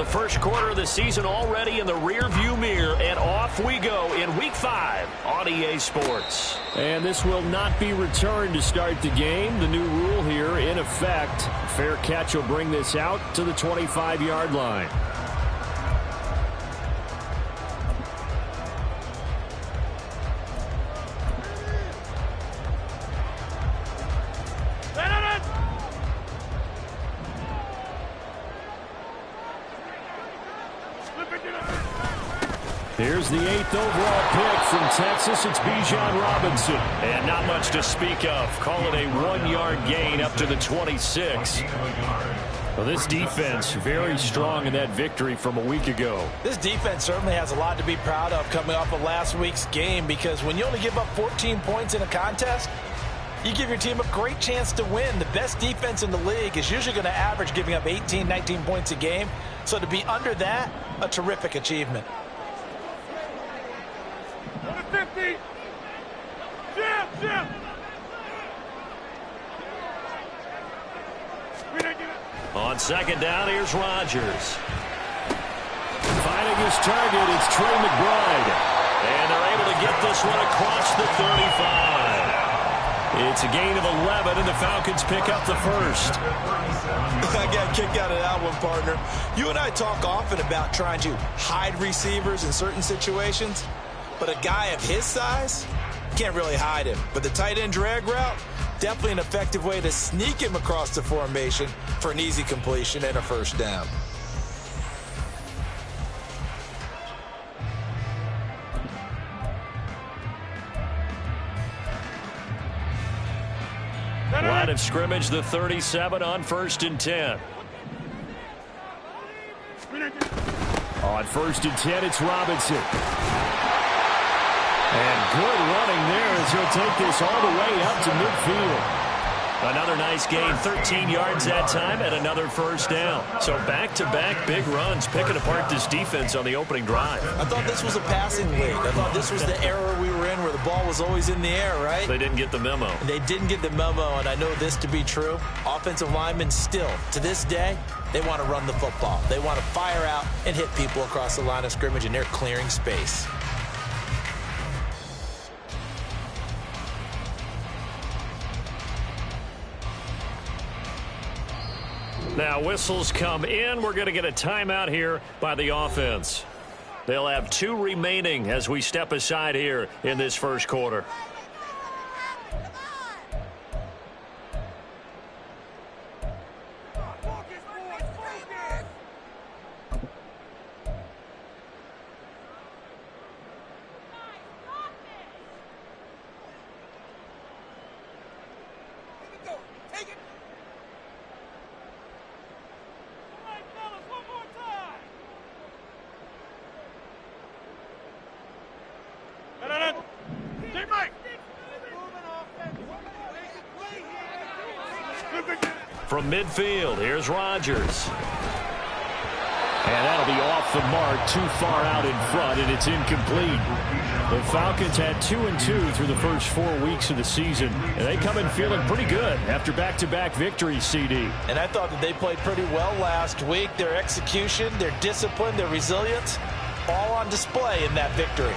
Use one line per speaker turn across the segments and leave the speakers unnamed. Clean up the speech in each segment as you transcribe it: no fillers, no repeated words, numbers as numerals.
first quarter of the season already in the rearview mirror, and off we go in Week 5 on EA Sports.
And this will not be returned to start the game. The new rule here in effect. Fair catch will bring this out to the 25-yard line. Here's the 8th overall pick from Texas. It's Bijan Robinson.
And not much to speak of. Call it a 1-yard gain up to the 26.
Well, this defense very strong in that victory from a week ago.
This defense certainly has a lot to be proud of coming off of last week's game, because when you only give up 14 points in a contest, you give your team a great chance to win. The best defense in the league is usually going to average giving up 18, 19 points a game. So to be under that, a terrific achievement.
50. Jim.
On second down, here's Rodgers.
Finding his target, it's Trey McBride.
And they're able to get this one across the 35. It's a gain of 11, and the Falcons pick up the first.
I got kicked out of that one, partner. You and I talk often about trying to hide receivers in certain situations. But a guy of his size, can't really hide him. But the tight end drag route, definitely an effective way to sneak him across the formation for an easy completion and a first down.
Line of scrimmage, the 37 on 1st and 10.
On 1st and 10, it's Robinson. And good running there as he'll take this all the way up to midfield.
Another nice gain, 13 yards that time, and another first down. So back-to-back big runs, picking apart this defense on the opening drive.
I thought this was a passing league. I thought this was the era we were in where the ball was always in the air, right?
They didn't get the memo.
They didn't get the memo, and I know this to be true. Offensive linemen still, to this day, they want to run the football. They want to fire out and hit people across the line of scrimmage, and they're clearing space.
Now whistles come in. We're going to get a timeout here by the offense. They'll have 2 remaining as we step aside here in this first quarter. From midfield, here's Rodgers.
And that'll be off the mark, too far out in front, and it's incomplete. The Falcons had 2-2 through the first 4 weeks of the season, and they come in feeling pretty good after back-to-back victories, CD.
And I thought that they played pretty well last week. Their execution, their discipline, their resilience, all on display in that victory.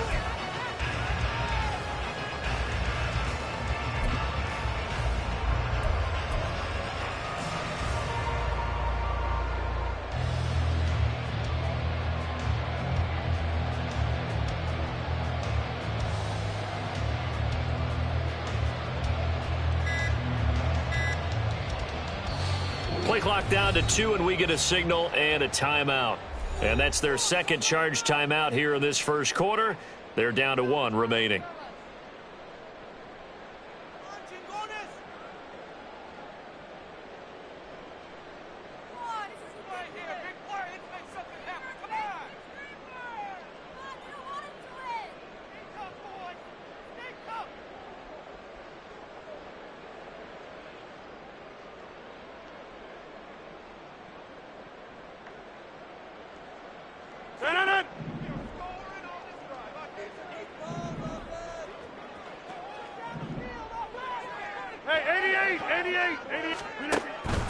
Play clock down to 2, and we get a signal and a timeout. And that's their second charge timeout here in this first quarter. They're down to 1 remaining.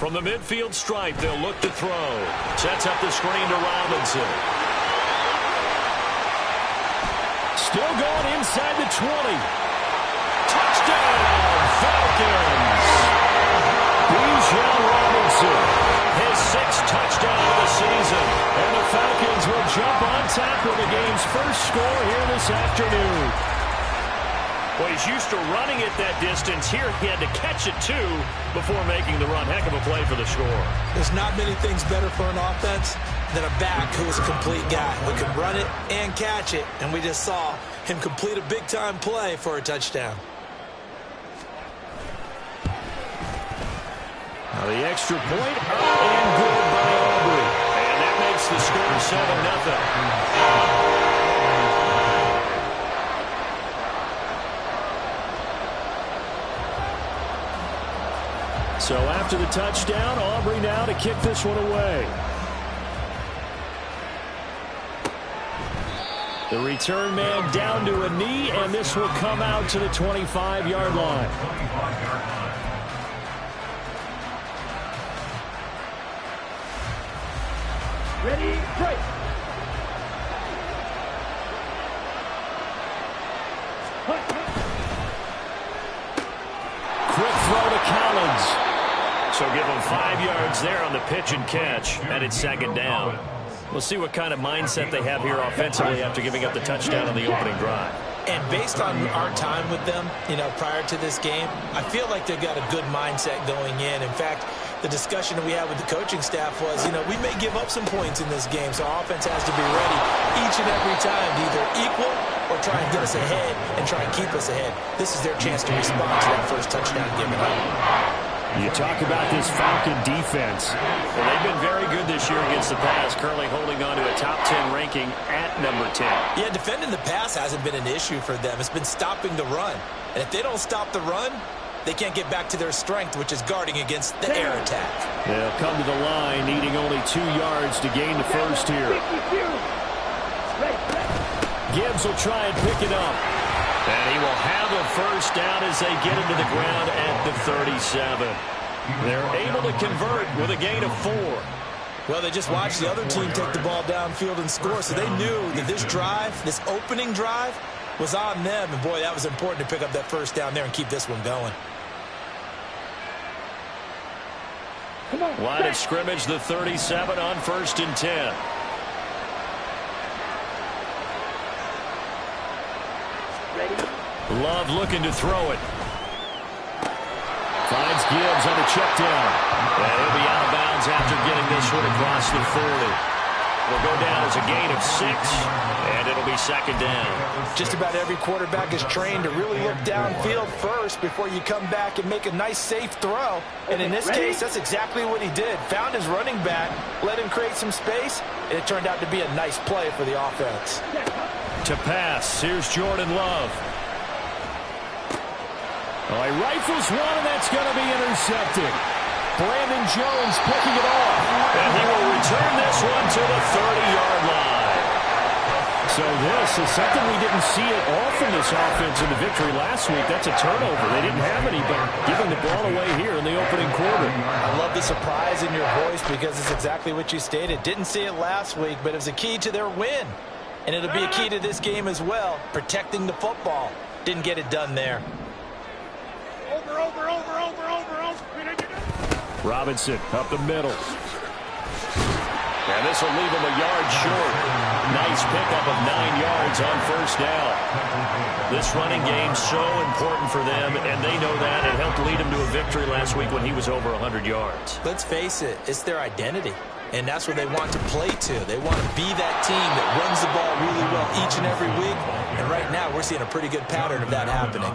From the midfield stripe, they'll look to throw. Sets up the screen to Robinson.
Still going inside the 20.
Touchdown, Falcons! Bijan Robinson, his 6th touchdown of the season.
And the Falcons will jump on top of the game's first score here this afternoon.
Well, he's used to running it that distance. Here he had to catch it, too, before making the run. Heck of a play for the score.
There's not many things better for an offense than a back who is a complete guy who can run it and catch it. And we just saw him complete a big-time play for a touchdown.
Now the extra point up and good by Aubrey.
And that makes the score 7-0.
So after the touchdown, Aubrey now to kick this one away. The return man down to a knee, and this will come out to the 25-yard line.
Ready, break.
Quick throw to Collins.
So give him 5 yards there on the pitch and catch, and it's 2nd down. We'll see what kind of mindset they have here offensively after giving up the touchdown on the opening drive.
And based on our time with them, prior to this game, I feel like they've got a good mindset going in. In fact, the discussion that we had with the coaching staff was, we may give up some points in this game, so our offense has to be ready each and every time to either equal or try and get us ahead and try and keep us ahead. This is their chance to respond to that first touchdown given up.
You talk about this Falcon defense.
Well, they've been very good this year against the pass, currently holding on to a top 10 ranking at number 10.
Yeah, defending the pass hasn't been an issue for them. It's been stopping the run. And if they don't stop the run, they can't get back to their strength, which is guarding against the air attack.
They'll come to the line, needing only 2 yards to gain the first here. Gibbs will try and pick it up.
And he will have a first down as they get into the ground at the 37. They're able to convert with a gain of 4.
Well, they just watched the other team take the ball downfield and score, so they knew that this drive, this opening drive, was on them. And, boy, that was important to pick up that first down there and keep this one going.
Line of scrimmage, the 37 on 1st and 10. Love looking to throw it.
Finds Gibbs on the check down.
And he'll be out of bounds after getting this one across the 40. Will go down as a gain of 6, and it'll be 2nd down.
Just about every quarterback is trained to really look downfield first before you come back and make a nice, safe throw. And in this case, that's exactly what he did. Found his running back, let him create some space, and it turned out to be a nice play for the offense.
To pass, here's Jordan Love.
Oh, he rifles one, and that's going to be intercepted. Brandon Jones picking it off.
And he will return this one to the 30-yard line.
So this is something we didn't see it all from this offense in the victory last week. That's a turnover. They didn't have any, but giving the ball away here in the opening quarter.
I love the surprise in your voice because it's exactly what you stated. Didn't see it last week, but it was a key to their win. And it'll be a key to this game as well, protecting the football. Didn't get it done there.
Robinson up the middle.
And this will leave him a yard short. Nice pickup of 9 yards on first down. This running game so important for them, and they know that. It helped lead him to a victory last week when he was over 100 yards.
Let's face it, it's their identity. And that's what they want to play to. They want to be that team that runs the ball really well each and every week. And right now, we're seeing a pretty good pattern of that happening.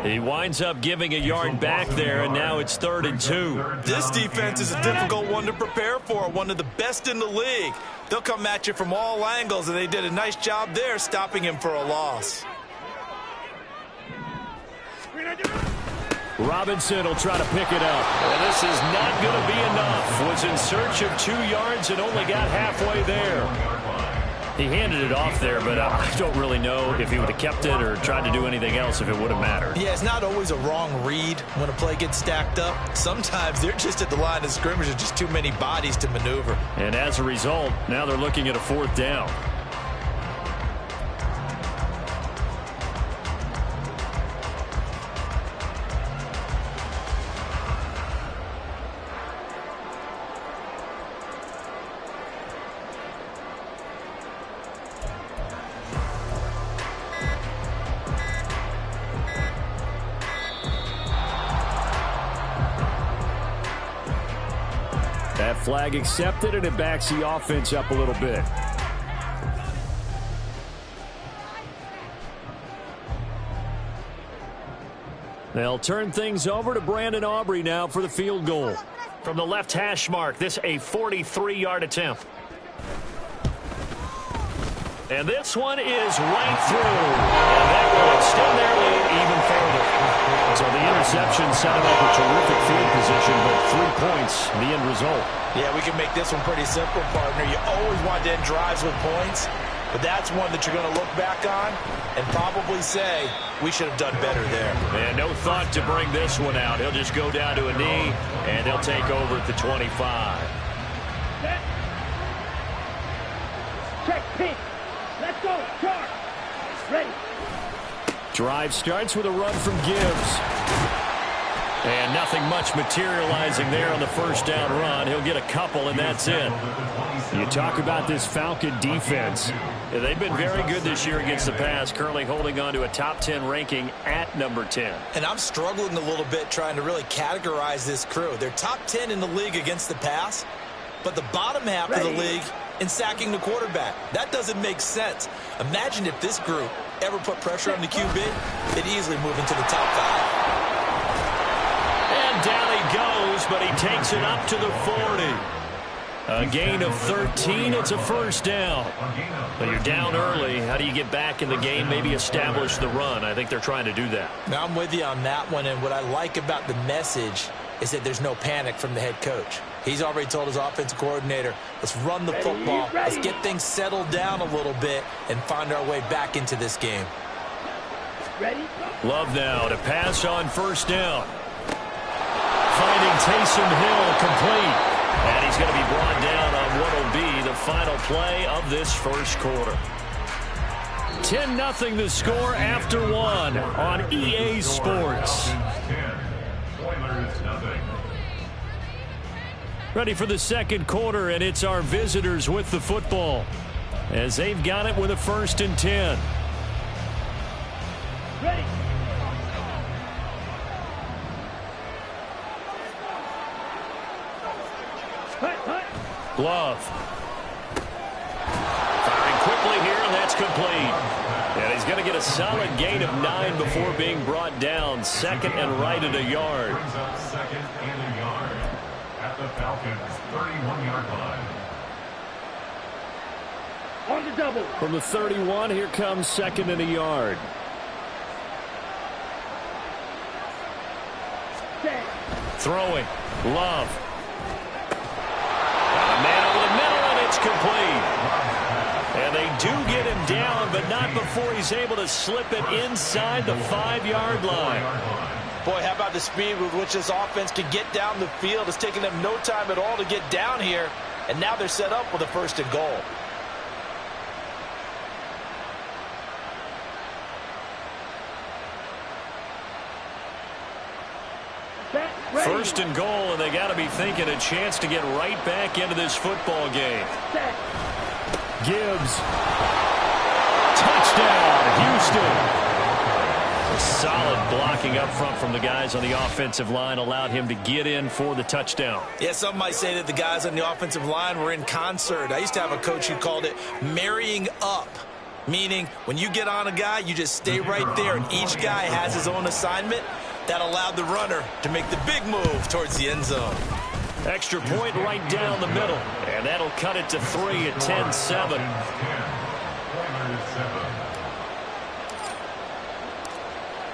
He winds up giving a yard back there, and now it's 3rd and 2.
This defense is a difficult one to prepare for, one of the best in the league. They'll come at you from all angles, and they did a nice job there stopping him for a loss.
Robinson will try to pick it up.
And this is not going to be enough. Was in search of 2 yards and only got halfway there.
He handed it off there, but I don't really know if he would have kept it or tried to do anything else if it would have mattered.
Yeah, it's not always a wrong read when a play gets stacked up. Sometimes they're just at the line of scrimmage. There's just too many bodies to maneuver.
And as a result, now they're looking at a 4th down. That flag accepted, and it backs the offense up a little bit. They'll turn things over to Brandon Aubrey now for the field goal.
From the left hash mark, this a 43-yard attempt. And this one is right through. And that will extend their lead even further. So the interception set him up a terrific field position, but 3 points, the end result.
Yeah, we can make this one pretty simple, partner. You always want to end drives with points, but that's one that you're going to look back on and probably say, we should have done better there.
And no thought to bring this one out. He'll just go down to a knee, and they'll take over at the 25.
Set. Check, pink. Let's go, charge. Ready.
Drive starts with a run from Gibbs.
And nothing much materializing there on the first down run. He'll get a couple, and that's it.
You talk about this Falcon defense.
Yeah, they've been very good this year against the pass, currently holding on to a top 10 ranking at number 10.
And I'm struggling a little bit trying to really categorize this crew. They're top 10 in the league against the pass, but the bottom half of the league in sacking the quarterback. That doesn't make sense. Imagine if this group ever put pressure on the QB, they'd easily move into the top 5.
And down he goes, but he takes it up to the 40. A gain of 13. It's a first down. But you're down early. How do you get back in the game? Maybe establish the run. I think they're trying to do that.
Now, I'm with you on that one, and what I like about the message is that there's no panic from the head coach. He's already told his offensive coordinator, let's run the football. Let's get things settled down a little bit and find our way back into this game.
Ready?
Love now to pass on first down. Finding Taysom Hill complete. And he's going to be brought down on what will be the final play of this first quarter.
10-0 the score after 1 on EA Sports. Ready for the second quarter, and it's our visitors with the football as they've got it with a 1st and 10.
Ready.
Glove. Firing quickly here, and that's complete. And he's going to get a solid gain of 9 before being brought down. 2nd and right at a yard.
Second and a yard at the Falcons' 31-yard line.
On the double.
From the 31, here comes 2nd and a yard.
Set.
Throwing. Love. A man over the middle, and it's complete. And they do get him down, but not before he's able to slip it inside the 5-yard line.
Boy, how about the speed with which this offense can get down the field? It's taking them no time at all to get down here, and now they're set up with a 1st and goal.
Ready.
1st and goal, and they got to be thinking a chance to get right back into this football game.
Set.
Gibbs. Touchdown, Houston.
Solid blocking up front from the guys on the offensive line allowed him to get in for the touchdown.
Yeah, some might say that the guys on the offensive line were in concert. I used to have a coach who called it marrying up, meaning when you get on a guy, you just stay right there, and each guy has his own assignment. That allowed the runner to make the big move towards the end zone.
Extra point right down the middle, and that'll cut it to 3 at 10-7.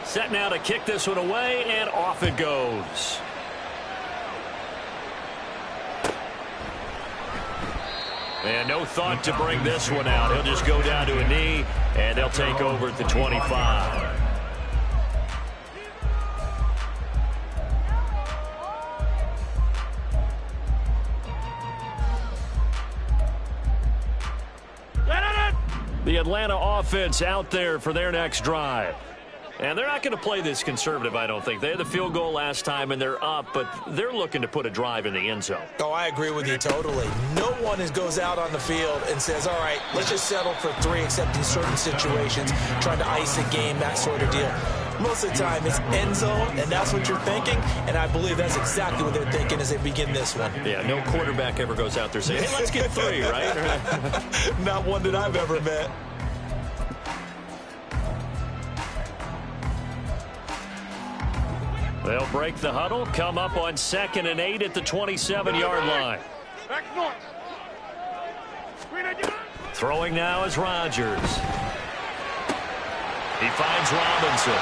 Set now to kick this one away, and off it goes. And no thought to bring this one out. He'll just go down to a knee, and they'll take over at the 25. The Atlanta offense out there for their next drive. And they're not going to play this conservative, I don't think. They had the field goal last time, and they're up, but they're looking to put a drive in the end zone.
Oh, I agree with you totally. No one goes out on the field and says, all right, let's just settle for 3, except in certain situations, trying to ice a game, that sort of deal. Most of the time, it's end zone, and that's what you're thinking, and I believe that's exactly what they're thinking as they begin this one.
Yeah, no quarterback ever goes out there saying, hey, let's get 3, right?
Not one that I've ever met.
They'll break the huddle, come up on 2nd and 8 at the 27-yard line. Throwing now is Rodgers. He finds Robinson.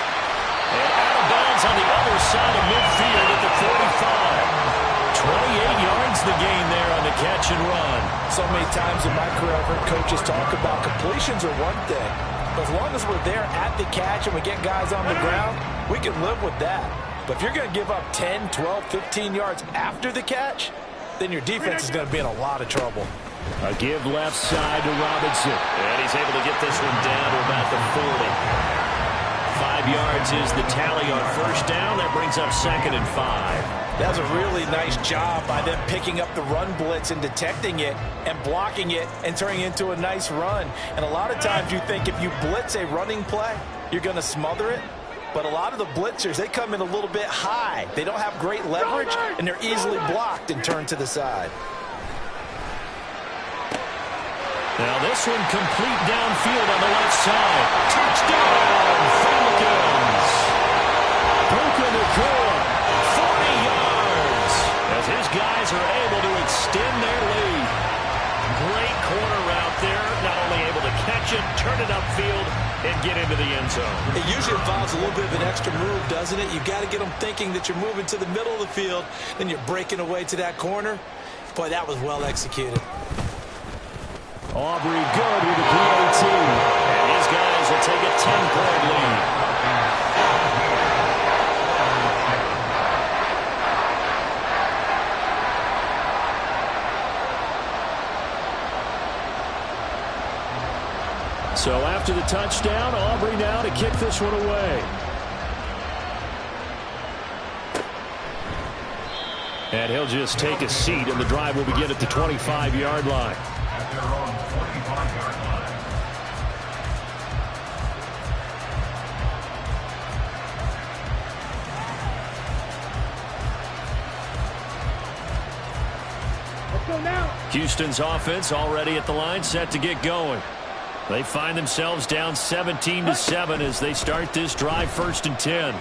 And out of bounds on the other side of midfield at the 45. 28 yards the gain there on the catch and run.
So many times in my career, I've heard coaches talk about completions are one thing. But as long as we're there at the catch and we get guys on the ground, we can live with that. But if you're going to give up 10, 12, 15 yards after the catch, then your defense is going to be in a lot of trouble.
A give left side to Robinson.
And he's able to get this one down to about the 40. 5 yards is the tally on first down. That brings up 2nd and 5.
That was a really nice job by them picking up the run blitz and detecting it and blocking it and turning it into a nice run. And a lot of times you think if you blitz a running play, you're going to smother it. But a lot of the blitzers, they come in a little bit high. They don't have great leverage, and they're easily blocked and turned to the side.
Now this one complete downfield on the left side. Touchdown, Falcons.
Puka Nacua.
40 yards as his guys are able to extend their lead. Great corner route there. Not only able to catch it, turn it upfield, and get into the end zone.
It usually involves a little bit of an extra move, doesn't it? You've got to get them thinking that you're moving to the middle of the field, then you're breaking away to that corner. Boy, that was well executed.
Aubrey good with the PAT.
And his guys will take a 10-point lead.
So after the touchdown, Aubrey now to kick this one away.
And he'll just take a seat, and the drive will begin at the 25-yard line.
At their own 25-yard line.
Let's go now.
Houston's offense already at the line, set to get going. They find themselves down 17-7 as they start this drive, 1st and 10.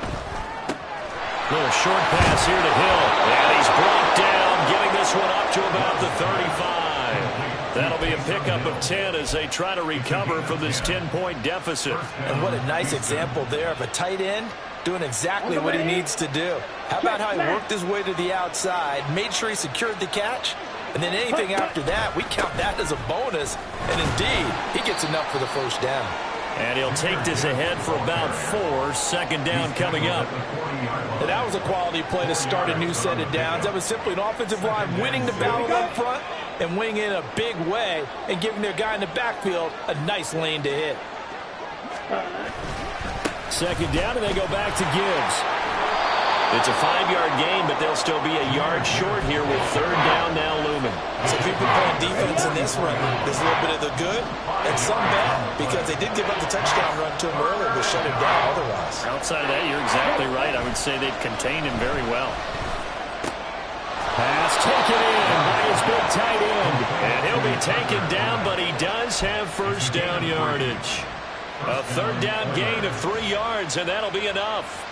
Little short pass here to Hill. And he's brought down, getting this one up to about the 35. That'll be a pickup of 10 as they try to recover from this 10-point deficit.
And what a nice example there of a tight end doing exactly what he needs to do. How about how he worked his way to the outside, made sure he secured the catch, and then anything after that, we count that as a bonus. And indeed, he gets enough for the first down.
And he'll take this ahead for about 4. 2nd down coming up.
And that was a quality play to start a new set of downs. That was simply an offensive line winning the battle up front and winning in a big way and giving their guy in the backfield a nice lane to hit.
2nd down, and they go back to Gibbs.
It's a 5-yard gain, but they'll still be a yard short here with 3rd down now looming.
So if you've been playing defense in this one, there's a little bit of the good and some bad, because they did give up the touchdown run to him earlier, but shut him down otherwise.
Outside of that, you're exactly right. I would say they've contained him very well.
Pass taken in by his big tight end.
And he'll be taken down, but he does have 1st down yardage. A 3rd down gain of 3 yards, and that'll be enough.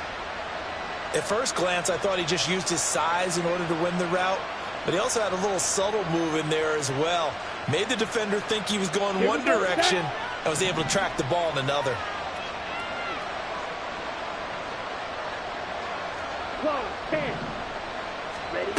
At first glance, I thought he just used his size in order to win the route, but he also had a little subtle move in there as well. Made the defender think he was going one direction and was able to track the ball in another.
Close, 10. Ready?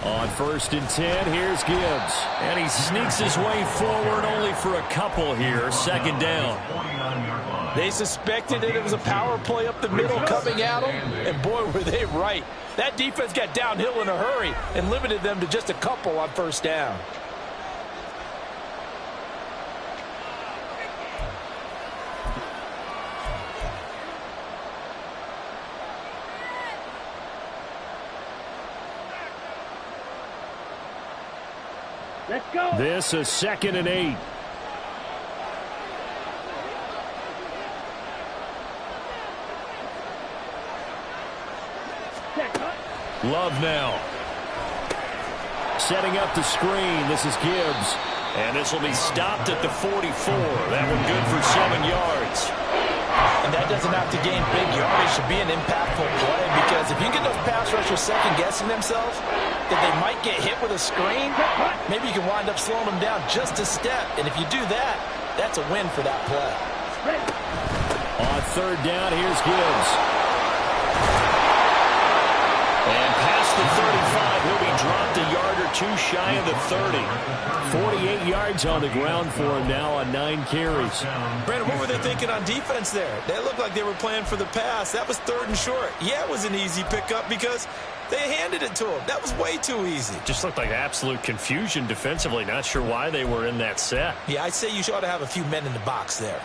On 1st and 10, here's Gibbs.
And he sneaks his way forward only for a couple here. 2nd down.
They suspected it was a power play up the middle coming at them, and boy, were they right. That defense got downhill in a hurry and limited them to just a couple on 1st down.
Let's go.
This is 2nd and 8.
Love now.
Setting up the screen. This is Gibbs.
And this will be stopped at the 44. That one good for 7 yards.
And that doesn't have to gain big yardage to be an impactful play, because if you get those pass rushers second-guessing themselves, that they might get hit with a screen, maybe you can wind up slowing them down just a step. And if you do that, that's a win for that play.
On 3rd down, here's Gibbs.
And past the 35, he'll be dropped a yard or 2 shy of the 30.
48 yards on the ground for him now on 9 carries.
Brandon, what were they thinking on defense there? They looked like they were playing for the pass. That was 3rd and short. Yeah, it was an easy pickup because they handed it to him. That was way too easy.
Just looked like absolute confusion defensively. Not sure why they were in that set.
Yeah, I'd say you ought to have a few men in the box there.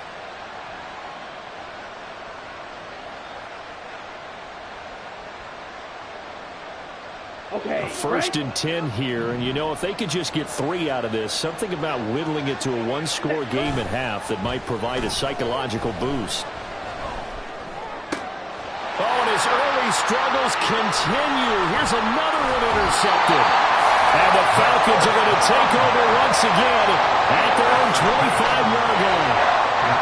Okay.
1st and 10 here, and you know, if they could just get 3 out of this, something about whittling it to a 1-score game at half that might provide a psychological boost.
Oh, and his early struggles continue. Here's another one intercepted. And the Falcons are going to take over once again at their own 25-yard line.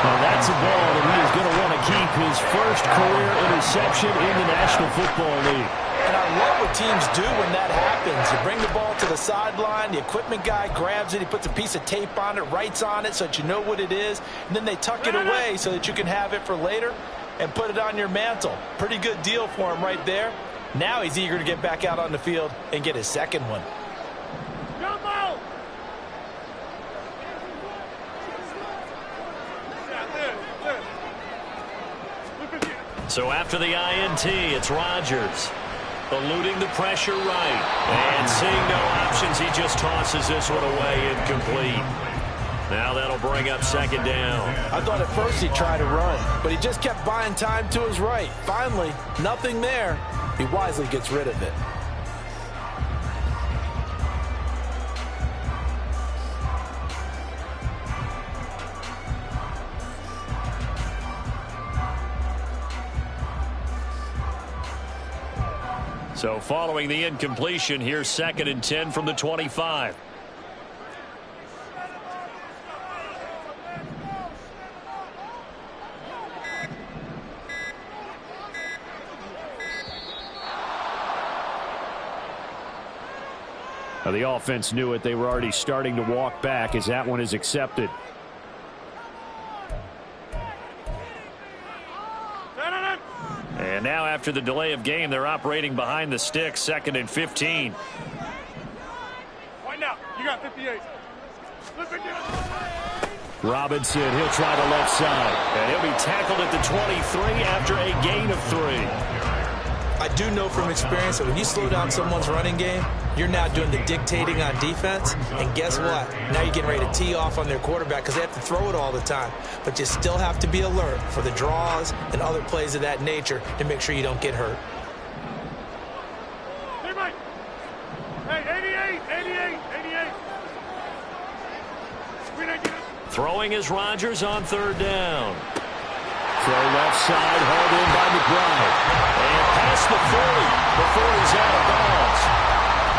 Now that's a ball that he is going to want to keep, his first career interception in the National Football League.
And I love what teams do when that happens. You bring the ball to the sideline, the equipment guy grabs it, he puts a piece of tape on it, writes on it so that you know what it is, and then they tuck it away so that you can have it for later and put it on your mantle. Pretty good deal for him right there. Now he's eager to get back out on the field and get his 2nd one.
So after the INT, it's Rodgers. Eluding the pressure right. And seeing no options, he just tosses this one away incomplete. Now that'll bring up 2nd down.
I thought at first he'd try to run, but he just kept buying time to his right. Finally, nothing there. He wisely gets rid of it.
So following the incompletion, here's 2nd and 10 from the 25.
Now the offense knew it. They were already starting to walk back as that one is accepted.
And now after the delay of game, they're operating behind the sticks, 2nd and 15.
Right now, you got 58.
Robinson, he'll try the left side.
And he'll be tackled at the 23 after a gain of 3.
I do know from experience that when you slow down someone's running game, you're now doing the dictating on defense. And guess what? Now you're getting ready to tee off on their quarterback because they have to throw it all the time. But you still have to be alert for the draws and other plays of that nature to make sure you don't get hurt.
Hey, Mike. Hey, 88.
Throwing is Rodgers on 3rd down.
Throw left side, hauled in by McBride.
And past the 40 before he's out of bounds.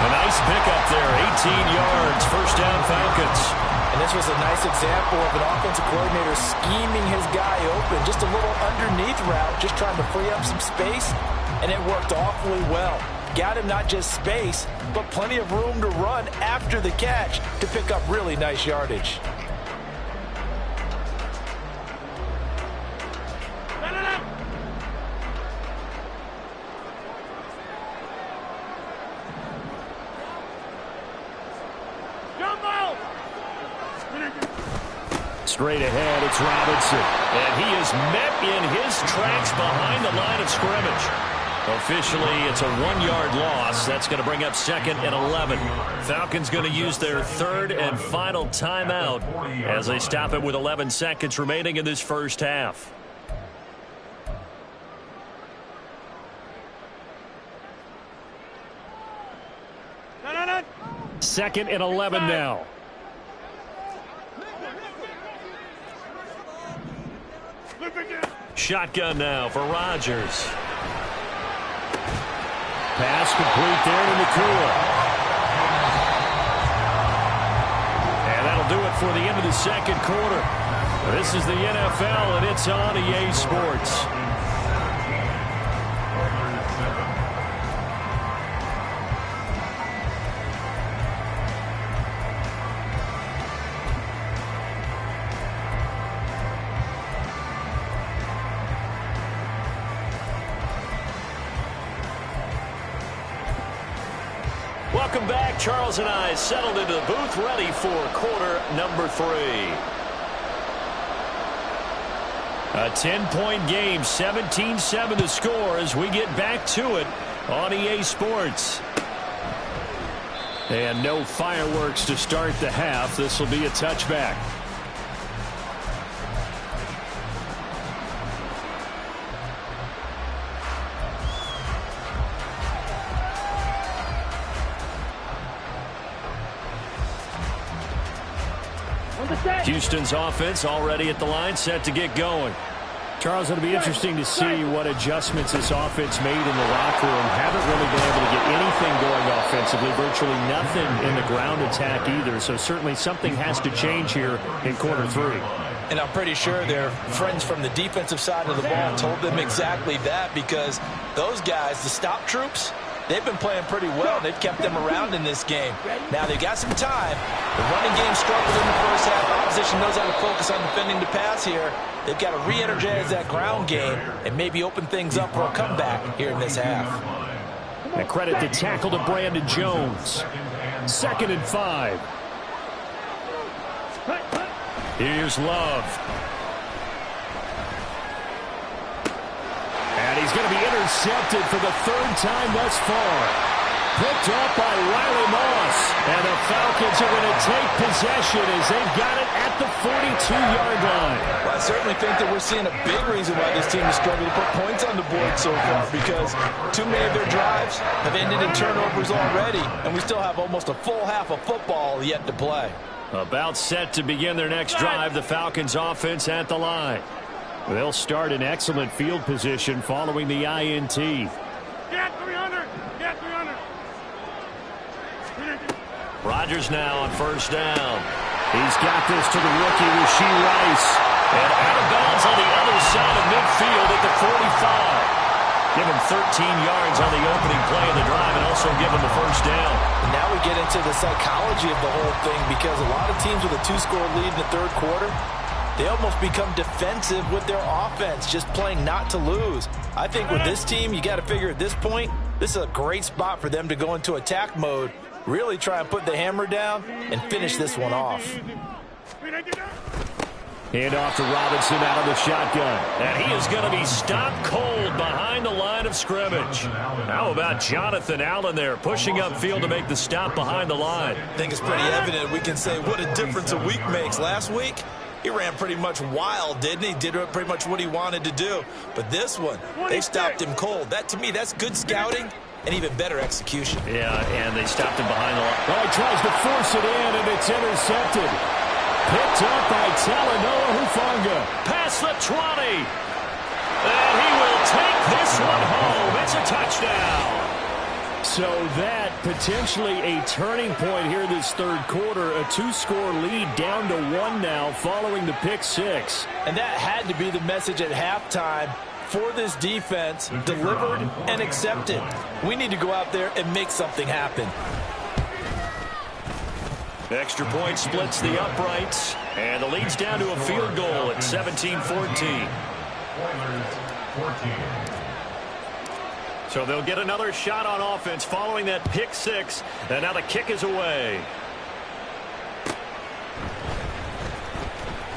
A nice pickup there, 18 yards, 1st down Falcons.
And this was a nice example of an offensive coordinator scheming his guy open. Just a little underneath route, just trying to free up some space, and it worked awfully well. Got him not just space, but plenty of room to run after the catch to pick up really nice yardage.
straight ahead. It's Robinson.
And he is met in his tracks behind the line of scrimmage. Officially, it's a 1-yard loss. That's going to bring up 2nd and 11. Falcons going to use their 3rd and final timeout as they stop it with 11 seconds remaining in this first half.
No.
2nd and 11 now.
Shotgun now for Rodgers.
Pass complete there to Nakua. And that'll do it for the end of the second quarter. This is the NFL, and it's on EA Sports.
Welcome back. Charles and I settled into the booth, ready for quarter number 3. A 10-point game, 17-7 to score as we get back to it on EA Sports.
And no fireworks to start the half. This will be a touchback.
Houston's offense already at the line, set to get going.
Charles, it'll be interesting to see what adjustments this offense made in the locker room. Haven't really been able to get anything going offensively, virtually nothing in the ground attack either. So certainly something has to change here in quarter 3.
And I'm pretty sure their friends from the defensive side of the ball told them exactly that, because those guys, the stop troops, they've been playing pretty well. They've kept them around in this game. Now they've got some time. The running game struggled in the first half. Opposition knows how to focus on defending the pass here. They've got to re-energize that ground game and maybe open things up for a comeback here in this half.
And credit the tackle to Brandon Jones. 2nd and 5.
Here's Love.
And he's going to be intercepted for the 3rd time thus far. Picked up by Riley Moss. And the Falcons are going to take possession as they've got it at the 42-yard line.
Well, I certainly think that we're seeing a big reason why this team is struggling to put points on the board so far, because too many of their drives have ended in turnovers already, and we still have almost a full half of football yet to play.
About set to begin their next drive, the Falcons offense at the line.
They'll start in excellent field position following the INT.
Get 300. Get 300.
Rodgers now on 1st down.
He's got this to the rookie, Rashee Rice.
And out of bounds on the other side of midfield at the 45. Give him 13 yards on the opening play of the drive and also give him the 1st down.
And now we get into the psychology of the whole thing, because a lot of teams with a 2-score lead in the 3rd quarter, they almost become defensive with their offense, just playing not to lose. I think with this team, you got to figure at this point, this is a great spot for them to go into attack mode, really try and put the hammer down and finish this one off.
Hand off to Robinson out of the shotgun.
And he is going to be stopped cold behind the line of scrimmage. How about Jonathan Allen there pushing upfield to make the stop behind the line?
I think it's pretty evident. We can say what a difference a week makes. Last week, he ran pretty much wild, didn't he? Did pretty much what he wanted to do. But this one, they stopped him cold. That, to me, that's good scouting and even better execution.
Yeah, and they stopped him behind the line.
Well, he tries to force it in, and it's intercepted. Picked up by Talanoa Hufanga.
Past the 20. And he will take this one home. It's a touchdown.
So that potentially a turning point here this 3rd quarter. A 2-score lead down to 1 now following the pick 6.
And that had to be the message at halftime for this defense, delivered and accepted. We need to go out there and make something happen.
Extra point splits the uprights, and the lead's down to a field goal at 17-14. So they'll get another shot on offense following that pick 6, and now the kick is away.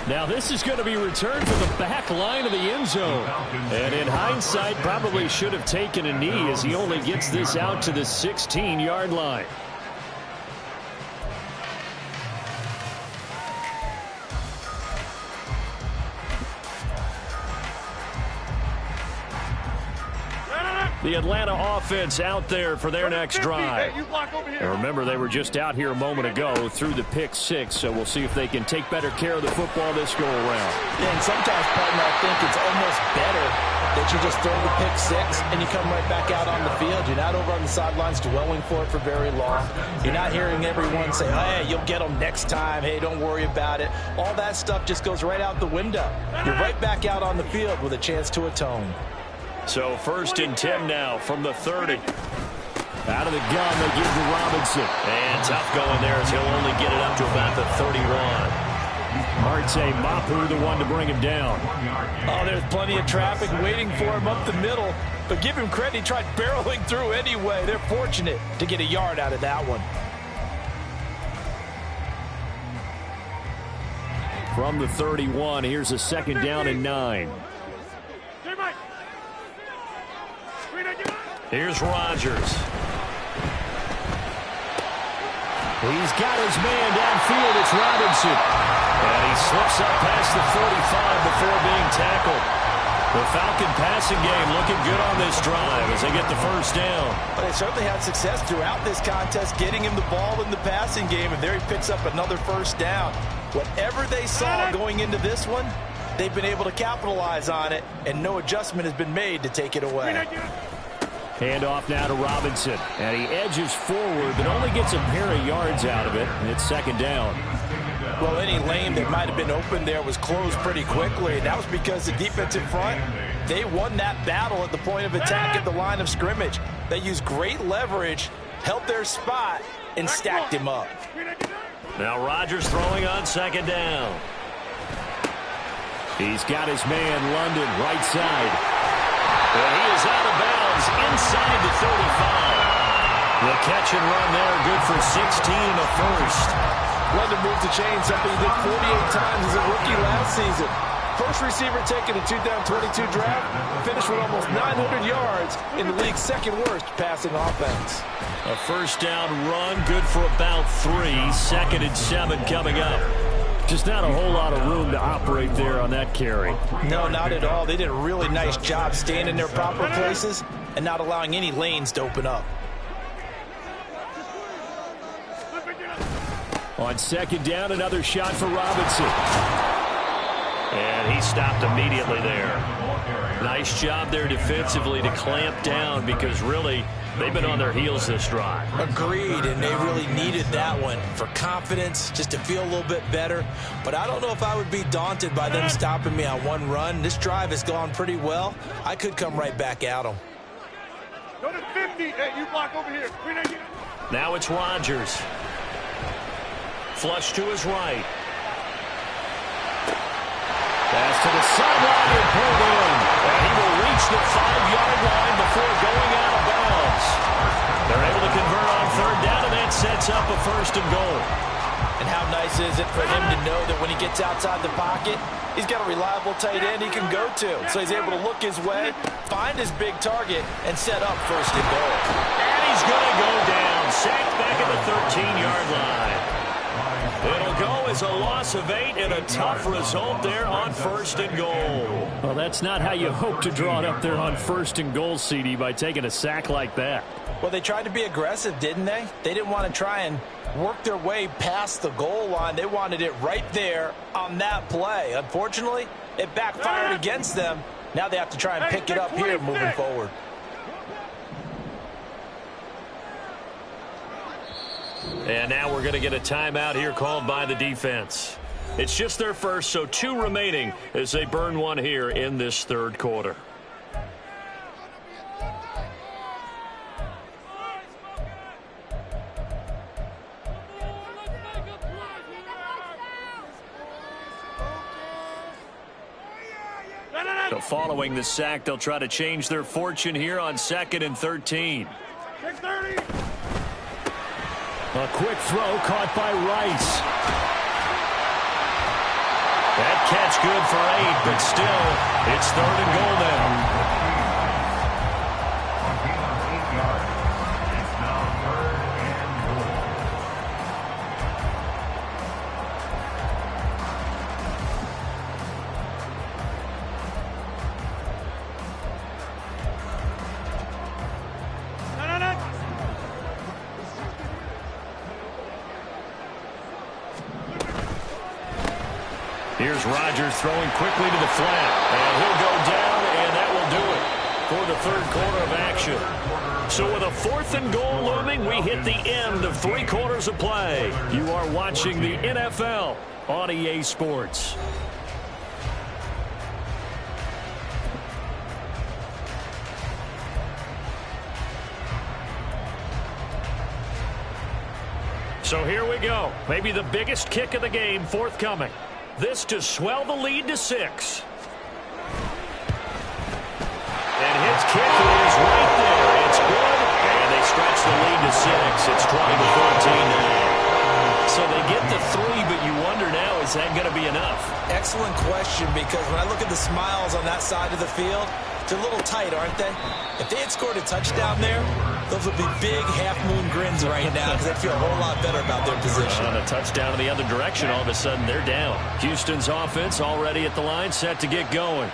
Now this is going to be returned from the back line of the end zone. And in hindsight, probably should have taken a knee as he only gets this out to the 16-yard line. The Atlanta offense out there for their next drive. And remember, they were just out here a moment ago through the pick six, so we'll see if they can take better care of the football this go-around.
Yeah, and sometimes, partner, I think it's almost better that you just throw the pick six and you come right back out on the field. You're not over on the sidelines dwelling for it for very long. You're not hearing everyone say, hey, you'll get them next time. Hey, don't worry about it. All that stuff just goes right out the window. You're right back out on the field with a chance to atone.
So 1st and 10 now from the 30.
Out of the gun, they give to Robinson.
And tough going there as he'll only get it up to about the 31.
Marte Mapu, the one to bring him down.
Oh, there's plenty of traffic waiting for him up the middle. But give him credit, he tried barreling through anyway. They're fortunate to get a yard out of that one.
From the 31, here's a 2nd down and 9.
Here's Rodgers.
He's got his man downfield. It's Robinson.
And he slips up past the 45 before being tackled. The Falcon passing game looking good on this drive as they get the 1st down.
But they certainly had success throughout this contest getting him the ball in the passing game, and there he picks up another 1st down. Whatever they saw going into this one, they've been able to capitalize on it, and no adjustment has been made to take it away.
Handoff now to Robinson. And he edges forward, but only gets a pair of yards out of it. And it's 2nd down.
Well, any lane that might have been open there was closed pretty quickly. And that was because the defensive front, they won that battle at the point of attack at the line of scrimmage. They used great leverage, held their spot, and stacked him up.
Now Rodgers throwing on 2nd down.
He's got his man, London, right side.
And he is out of bounds inside the 35. The catch and run there, good for 16 and a 1st.
London moved the chain, something he did 48 times as a rookie last season. First receiver taken in 2022 draft, finished with almost 900 yards in the league's 2nd worst passing offense.
A 1st down run, good for about 3. 2nd and 7 coming up.
Just not a whole lot of room to operate there on that carry.
No, not at all. They did a really nice job staying in their proper places and not allowing any lanes to open up.
On 2nd down, another shot for Robinson.
And he stopped immediately there. Nice job there defensively to clamp down because really they've been on their heels this drive.
Agreed, and they really needed that one for confidence, just to feel a little bit better. But I don't know if I would be daunted by them stopping me on one run. This drive has gone pretty well. I could come right back at them.
Go to 50. Hey, you block over here.
Now it's Rodgers. Flush to his right.
Pass to the sideline and pulled in.
And he will reach the 5-yard line before going out of bounds. They're able to convert on 3rd down, and that sets up a 1st and goal.
And how nice is it for him to know that when he gets outside the pocket, he's got a reliable tight end he can go to. So he's able to look his way, find his big target, and set up 1st and goal.
And he's going to go down. Sacked back at the 13-yard line. It'll go as a loss of 8 and a tough result there on 1st and goal.
Well, that's not how you hope to draw it up there on 1st and goal, CD, by taking a sack like that.
Well, they tried to be aggressive, didn't they? They didn't want to try and work their way past the goal line. They wanted it right there on that play. Unfortunately, it backfired against them. Now they have to try and pick it up here moving forward.
And now we're going to get a timeout here called by the defense. It's just their first, so 2 remaining as they burn one here in this 3rd quarter. So following the sack, they'll try to change their fortune here on 2nd and 13.
630.
A quick throw caught by Rice.
That catch good for 8, but still, it's 3rd and goal now.
On gain of 8 yards. It's now 3rd and goal.
Here's Rodgers throwing quickly to the flat. And he'll go down, and that will do it for the 3rd quarter of action. So with a 4th and goal looming, we hit the end of 3 quarters of play. You are watching the NFL on EA Sports. So here we go. Maybe the biggest kick of the game forthcoming. This to swell the lead to 6. And his kick is right there. It's good. And they stretch the lead to 6. It's 20-14 now. So they get the 3, but you wonder now, is that going to be enough?
Excellent question, because when I look at the smiles on that side of the field, they're a little tight, aren't they? If they had scored a touchdown there, those would be big half-moon grins right now because they feel a whole lot better about their position.
On a touchdown in the other direction, all of a sudden they're down. Houston's offense already at the line, set to get going.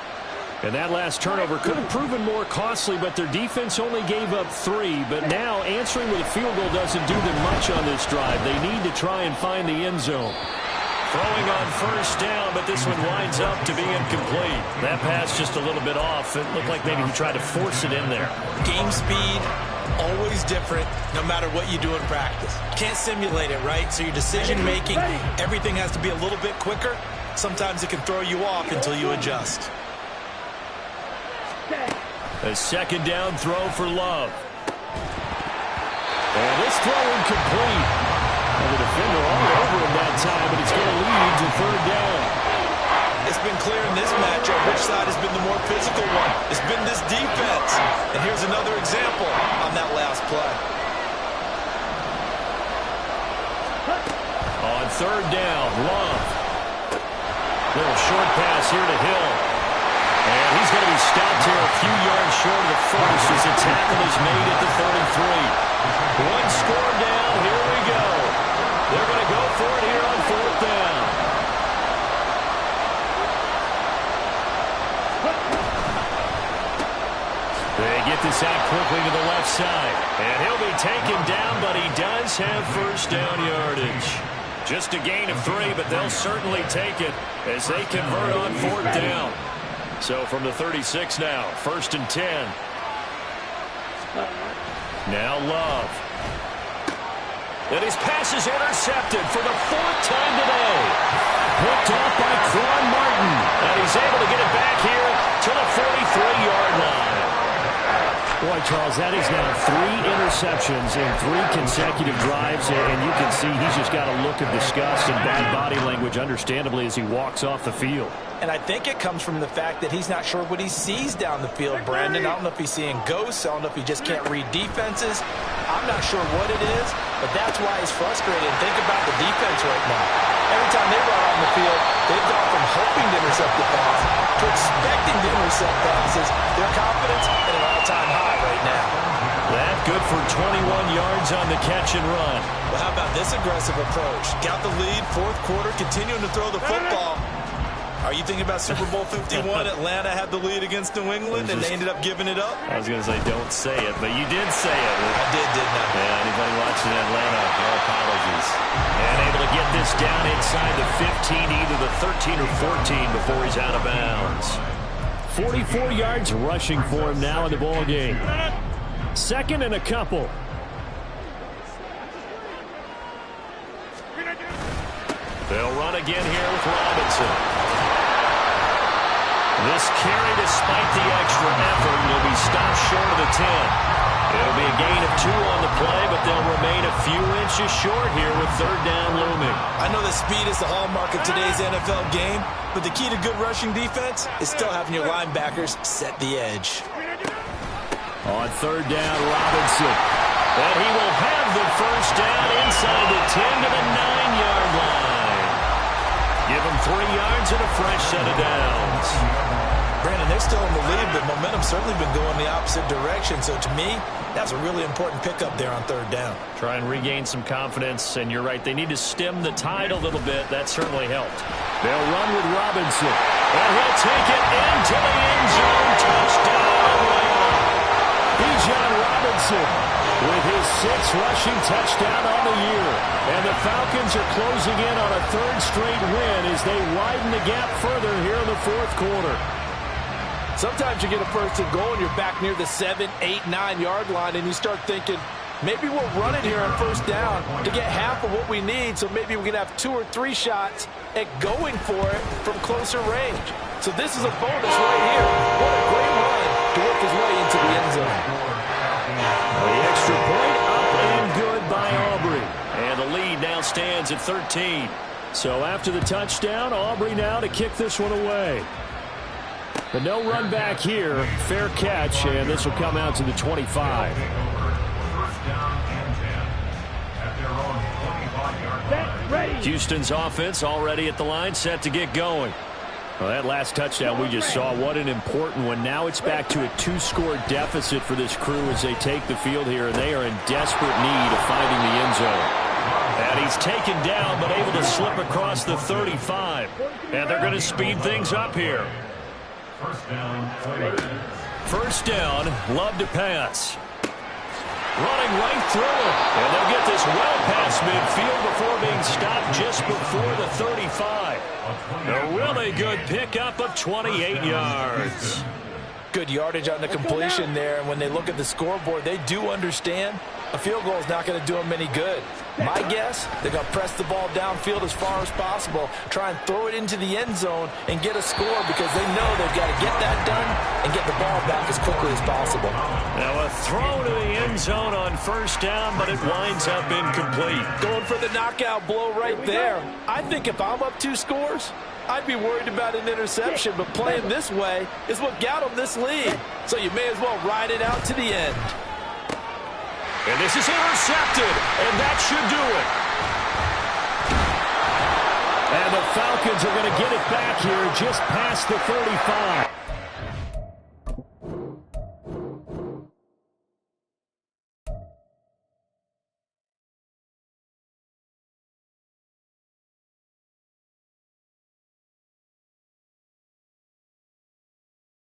And that last turnover could have proven more costly, but their defense only gave up 3. But now answering with a field goal doesn't do them much on this drive. They need to try and find the end zone. Throwing on 1st down, but this one winds up to be incomplete. That pass just a little bit off. It looked like maybe he tried to force it in there.
Game speed, always different, no matter what you do in practice. Can't simulate it, right? So your decision-making, everything has to be a little bit quicker. Sometimes it can throw you off until you adjust.
A 2nd down throw for Love. And this throw incomplete. The defender all over him that time, but it's going to lead to 3rd down.
It's been clear in this matchup which side has been the more physical one. It's been this defense. And here's another example on that last play.
On 3rd down, Love. Little short pass here to Hill. And he's going to be stopped here a few yards short of the 1st as the tackle is made at the 33. 1 score down. Here we go. They're going to go for it here on 4th down. They get this out quickly to the left side. And he'll be taken down, but he does have 1st down yardage. Just a gain of 3, but they'll certainly take it as they convert on 4th down. So from the 36 now, 1st and 10. Now Love. And his pass is intercepted for the 4th time today. Picked off by Quan Martin. And he's able to get it back here to the 43-yard line. Boy, Charles, that is now 3 interceptions in 3 consecutive drives, and you can see he's just got a look of disgust and bad body language, understandably, as he walks off the field.
And I think it comes from the fact that he's not sure what he sees down the field, Brandon. I don't know if he's seeing ghosts. I don't know if he just can't read defenses. I'm not sure what it is, but that's why he's frustrated. Think about the defense right now. Every time they run on the field, they've gone from hoping to intercept the pass to expecting to intercept passes. Their confidence at an all-time high right now.
That good for 21 yards on the catch and run.
Well, how about this aggressive approach? Got the lead, 4th quarter, continuing to throw the football. Are you thinking about Super Bowl 51? Atlanta had the lead against New England, and they ended up giving it up?
I was going to say, don't say it, but you did say it.
I did, didn't I?
Yeah, anybody watching Atlanta, no apologies. And able to get this down inside the 15, either the 13 or 14 before he's out of bounds. 44 yards rushing for him now in the ball game. 2nd and a couple. They'll run again here with Robinson. This carry, despite the extra effort, will be stopped short of the 10. It'll be a gain of 2 on the play, but they'll remain a few inches short here with 3rd down looming.
I know that speed is the hallmark of today's NFL game, but the key to good rushing defense is still having your linebackers set the edge.
On 3rd down, Robinson. And he will have the 1st down inside the 10 to the 9-yard line. Give them 3 yards and a fresh set of downs.
Brandon, they're still in the lead, but momentum's certainly been going the opposite direction. So to me, that's a really important pickup there on 3rd down.
Try and regain some confidence, and you're right. They need to stem the tide a little bit. That certainly helped.
They'll run with Robinson. And he'll take it into the end zone. Touchdown, Lamb. Bijan Robinson with his 6th rushing touchdown on the year. And the Falcons are closing in on a 3rd straight win as they widen the gap further here in the 4th quarter.
Sometimes you get a 1st and goal and you're back near the 7, 8, 9-yard line, and you start thinking, maybe we'll run it here on 1st down to get half of what we need, so maybe we can have 2 or 3 shots at going for it from closer range. So this is a bonus right here. What a great run to work his way into the end zone.
The extra point up and good by Aubrey.
And the lead now stands at 13.
So after the touchdown, Aubrey now to kick this one away. But no run back here. Fair catch, and this will come out to the 25.
First down and 10 at their own 25-yard line.
Houston's offense already at the line, set to get going.
Well, that last touchdown we just saw, what an important one. Now it's back to a 2-score deficit for this crew as they take the field here, and they are in desperate need of finding the end zone.
And he's taken down, but able to slip across the 35. And they're going to speed things up here. First down, love to pass. Running right through it. And they'll get this well past midfield before being stopped just before the 35. A really good pickup of 28 yards.
Good yardage on the completion there. And when they look at the scoreboard, they do understand a field goal is not going to do them any good. My guess, they're going to press the ball downfield as far as possible, try and throw it into the end zone and get a score because they know they've got to get that done and get the ball back as quickly as possible.
Now a throw to the end zone on 1st down, but it winds up incomplete.
Going for the knockout blow right there. I think if I'm up 2 scores, I'd be worried about an interception, but playing this way is what got them this lead. So you may as well ride it out to the end.
And this is intercepted, and that should do it.
And the Falcons are going to get it back here just past the 35.